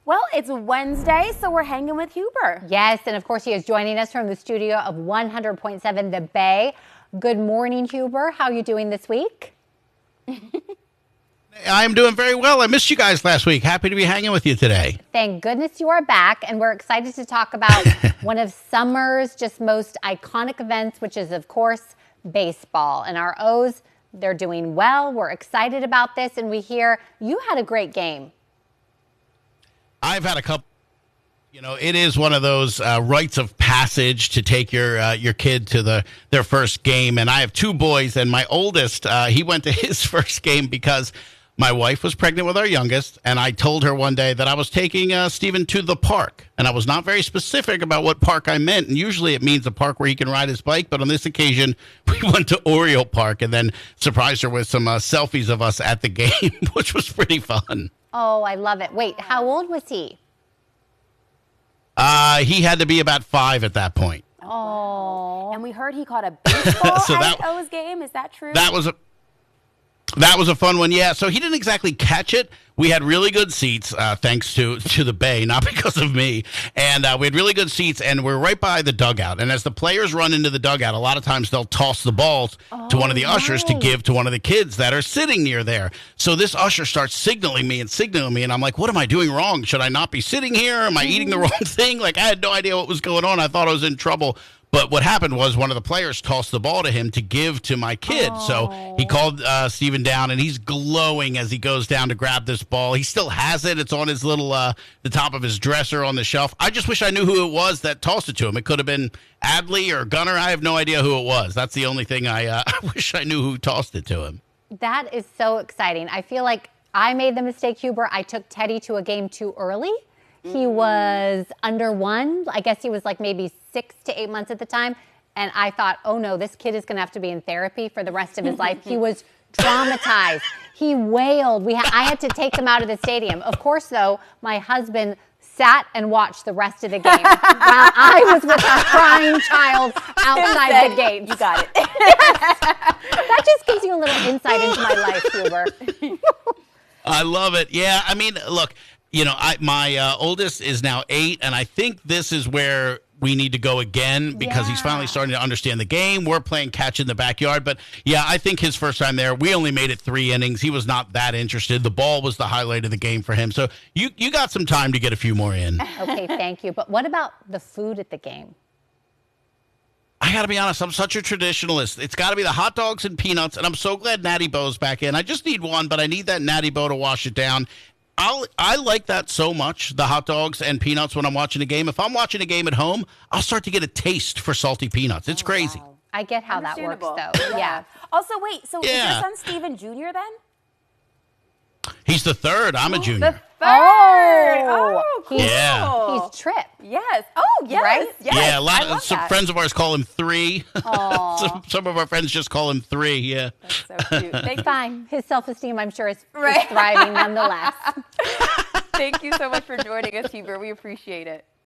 Well, it's Wednesday, so we're hanging with Huber. Yes, and of course he is joining us from the studio of 100.7 The Bay. Good morning, Huber. How are you doing this week? I'm doing very well. I missed you guys last week. Happy to be hanging with you today. Thank goodness you are back, and we're excited to talk about one of summer's just most iconic events, which is, of course, baseball. And our O's, they're doing well. We're excited about this, and we hear you had a great game. I've had a couple. You know, it is one of those rites of passage to take your kid to their first game. And I have two boys, and my oldest, he went to his first game because my wife was pregnant with our youngest, and I told her one day that I was taking Steven to the park. And I was not very specific about what park I meant. And usually it means a park where he can ride his bike. But on this occasion, we went to Oriole Park and then surprised her with some selfies of us at the game, which was pretty fun. Oh, I love it. Wait, how old was he? He had to be about 5 at that point. Oh. And we heard he caught a baseball So at O's game. Is that true? That was a fun one, yeah. So he didn't exactly catch it. We had really good seats, thanks to the Bay, not because of me. And we had really good seats, and we're right by the dugout. And as the players run into the dugout, a lot of times they'll toss the balls to one of the ushers to give to one of the kids that are sitting near there. So this usher starts signaling me, and I'm like, what am I doing wrong? Should I not be sitting here? Am I eating the wrong thing? Like, I had no idea what was going on. I thought I was in trouble. But what happened was one of the players tossed the ball to him to give to my kid. Oh. So he called Steven down, and he's glowing as he goes down to grab this ball. He still has it. It's on his little, the top of his dresser on the shelf. I just wish I knew who it was that tossed it to him. It could have been Adley or Gunner. I have no idea who it was. That's the only thing I wish I knew who tossed it to him. That is so exciting. I feel like I made the mistake, Huber. I took Teddy to a game too early. He was under 1. I guess he was like maybe 6 to 8 months at the time. And I thought, oh no, this kid is going to have to be in therapy for the rest of his life. He was traumatized. He wailed. I had to take him out of the stadium. Of course, though, my husband sat and watched the rest of the game while I was with a crying child outside the gate. You got it. Yes. That just gives you a little insight into my life, Huber. I love it. Yeah, I mean, look. You know, my oldest is now 8, and I think this is where we need to go again because he's finally starting to understand the game. We're playing catch in the backyard. But, yeah, I think his first time there, we only made it 3 innings. He was not that interested. The ball was the highlight of the game for him. So you got some time to get a few more in. Okay, thank you. But what about the food at the game? I got to be honest, I'm such a traditionalist. It's got to be the hot dogs and peanuts, and I'm so glad Natty Bo's back in. I just need one, but I need that Natty Bo to wash it down. I like that so much, the hot dogs and peanuts when I'm watching a game. If I'm watching a game at home, I'll start to get a taste for salty peanuts. It's crazy. Wow. I get how that works, though. Yeah. Also, wait, so is your son Steven Jr. then? He's the third. I'm a junior. The third. Oh, cool. Yeah. He's Trip. Yes. Oh, yes. Right? Yes. Yeah, a lot I love some that. friends of ours call him 3. some of our friends just call him 3, yeah. That's so cute. Fine. His self-esteem, I'm sure, is thriving nonetheless. Thank you so much for joining us, Huber. We appreciate it.